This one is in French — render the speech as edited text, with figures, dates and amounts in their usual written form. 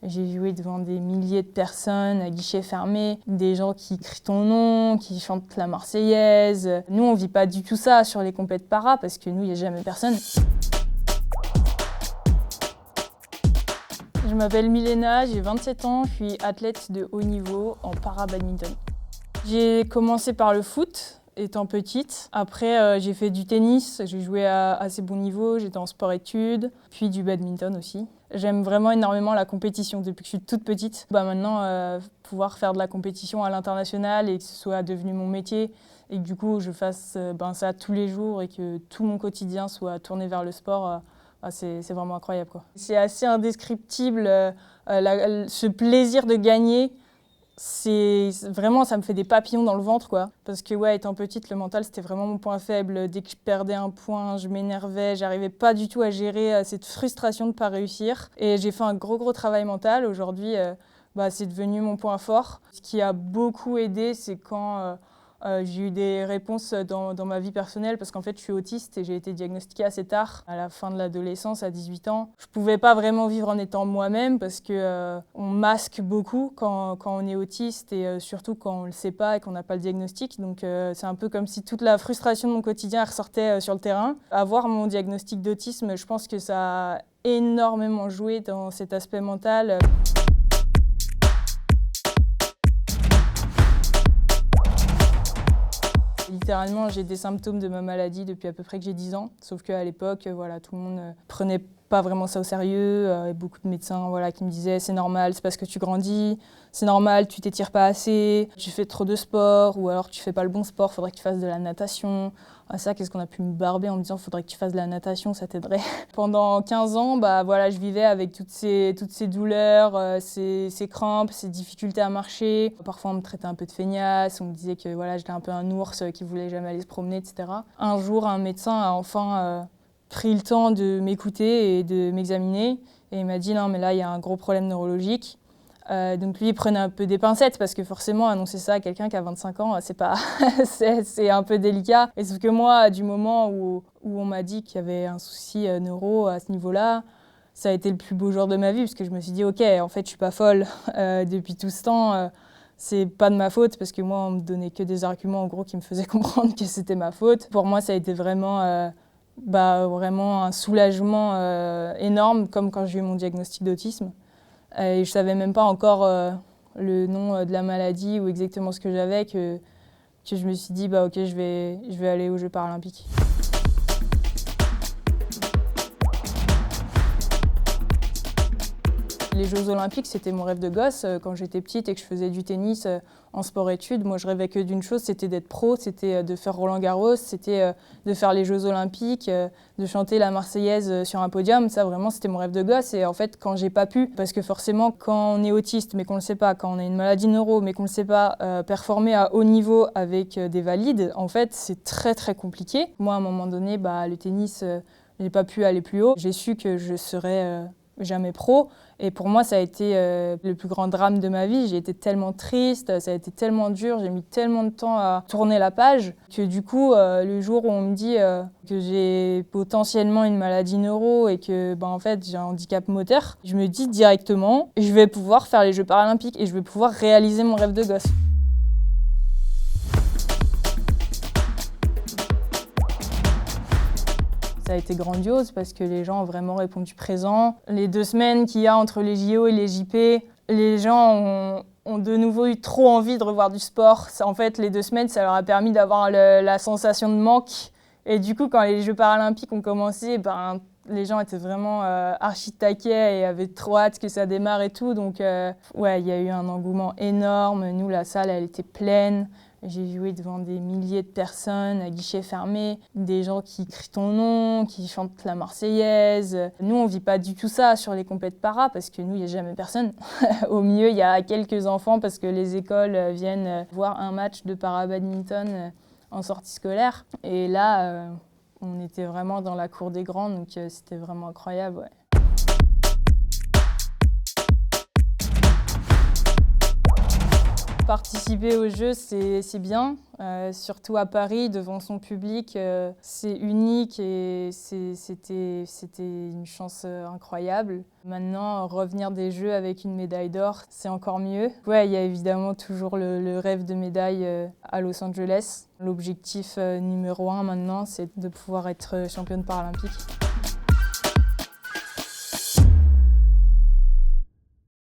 J'ai joué devant des milliers de personnes à guichet fermé, des gens qui crient ton nom, qui chantent la Marseillaise. Nous, on vit pas du tout ça sur les compètes para parce que nous, il n'y a jamais personne. Je m'appelle Milena, j'ai 27 ans, je suis athlète de haut niveau en para-badminton. J'ai commencé par le foot, étant petite. Après, j'ai fait du tennis, j'ai joué à assez bon niveau, j'étais en sport-études, puis du badminton aussi. J'aime vraiment énormément la compétition depuis que je suis toute petite. Maintenant, pouvoir faire de la compétition à l'international et que ce soit devenu mon métier et que du coup je fasse ça tous les jours et que tout mon quotidien soit tourné vers le sport, c'est vraiment incroyable, quoi. C'est assez indescriptible, ce plaisir de gagner. Vraiment, ça me fait des papillons dans le ventre, quoi. Parce que étant petite, le mental, c'était vraiment mon point faible. Dès que je perdais un point, je m'énervais, j'arrivais pas du tout à gérer cette frustration de pas réussir. Et j'ai fait un gros travail mental. Aujourd'hui, c'est devenu mon point fort. Ce qui a beaucoup aidé, c'est quand j'ai eu des réponses dans ma vie personnelle, parce qu'en fait, je suis autiste et j'ai été diagnostiquée assez tard, à la fin de l'adolescence, à 18 ans. Je pouvais pas vraiment vivre en étant moi-même parce que on masque beaucoup quand on est autiste et surtout quand on le sait pas et qu'on n'a pas le diagnostic. Donc c'est un peu comme si toute la frustration de mon quotidien ressortait sur le terrain. Avoir mon diagnostic d'autisme, je pense que ça a énormément joué dans cet aspect mental. Littéralement, j'ai des symptômes de ma maladie depuis à peu près que j'ai 10 ans. Sauf qu'à l'époque, tout le monde prenait pas vraiment ça au sérieux. Et beaucoup de médecins qui me disaient « c'est normal, c'est parce que tu grandis, c'est normal, tu t'étires pas assez, tu fais trop de sport ou alors tu fais pas le bon sport, faudrait que tu fasses de la natation ». Ça, qu'est-ce qu'on a pu me barber en me disant « faudrait que tu fasses de la natation, ça t'aiderait ». Pendant 15 ans, je vivais avec toutes ces douleurs, ces crampes, ces difficultés à marcher. Parfois, on me traitait un peu de feignasse, on me disait que j'étais un peu un ours qui voulait jamais aller se promener, etc. Un jour, un médecin a enfin pris le temps de m'écouter et de m'examiner. Et il m'a dit « non, mais là, il y a un gros problème neurologique ». Donc lui, il prenait un peu des pincettes parce que forcément, annoncer ça à quelqu'un qui a 25 ans, c'est pas c'est un peu délicat. Et sauf que moi, du moment où on m'a dit qu'il y avait un souci neuro à ce niveau-là, ça a été le plus beau jour de ma vie parce que je me suis dit « ok, en fait, je suis pas folle depuis tout ce temps. C'est pas de ma faute » parce que moi, on me donnait que des arguments en gros qui me faisaient comprendre que c'était ma faute. Pour moi, ça a été vraiment vraiment un soulagement énorme, comme quand j'ai eu mon diagnostic d'autisme. Et je savais même pas encore le nom de la maladie ou exactement ce que j'avais que je me suis dit ok, je vais aller aux Jeux paralympiques. Les Jeux olympiques, c'était mon rêve de gosse. Quand j'étais petite et que je faisais du tennis en sport-études, moi je rêvais que d'une chose, c'était d'être pro, c'était de faire Roland-Garros, c'était de faire les Jeux olympiques, de chanter la Marseillaise sur un podium. Ça vraiment, c'était mon rêve de gosse. Et en fait, quand j'ai pas pu, parce que forcément, quand on est autiste mais qu'on le sait pas, quand on a une maladie neuro mais qu'on le sait pas, performer à haut niveau avec des valides, en fait, c'est très compliqué. Moi, à un moment donné, le tennis, j'ai pas pu aller plus haut. J'ai su que je serais jamais pro. Et pour moi, ça a été le plus grand drame de ma vie. J'ai été tellement triste, ça a été tellement dur, j'ai mis tellement de temps à tourner la page que du coup, le jour où on me dit que j'ai potentiellement une maladie neuro et que en fait, j'ai un handicap moteur, je me dis directement, je vais pouvoir faire les Jeux paralympiques et je vais pouvoir réaliser mon rêve de gosse. Ça a été grandiose parce que les gens ont vraiment répondu présent. Les 2 semaines qu'il y a entre les JO et les JP, les gens ont de nouveau eu trop envie de revoir du sport. En fait, les 2 semaines, ça leur a permis d'avoir la sensation de manque. Et du coup, quand les Jeux paralympiques ont commencé, les gens étaient vraiment archi taquets et avaient trop hâte que ça démarre et tout. Donc, il y a eu un engouement énorme. Nous, la salle, elle était pleine. J'ai joué devant des milliers de personnes à guichet fermé, des gens qui crient ton nom, qui chantent la Marseillaise. Nous, on vit pas du tout ça sur les compètes para parce que nous, il n'y a jamais personne. Au mieux, il y a quelques enfants parce que les écoles viennent voir un match de para-badminton en sortie scolaire. Et là, on était vraiment dans la cour des grands, donc c'était vraiment incroyable. Participer aux Jeux, c'est bien, surtout à Paris, devant son public. C'est unique et c'était une chance incroyable. Maintenant, revenir des Jeux avec une médaille d'or, c'est encore mieux. Ouais, il y a évidemment toujours le rêve de médaille à Los Angeles. L'objectif numéro 1 maintenant, c'est de pouvoir être championne paralympique.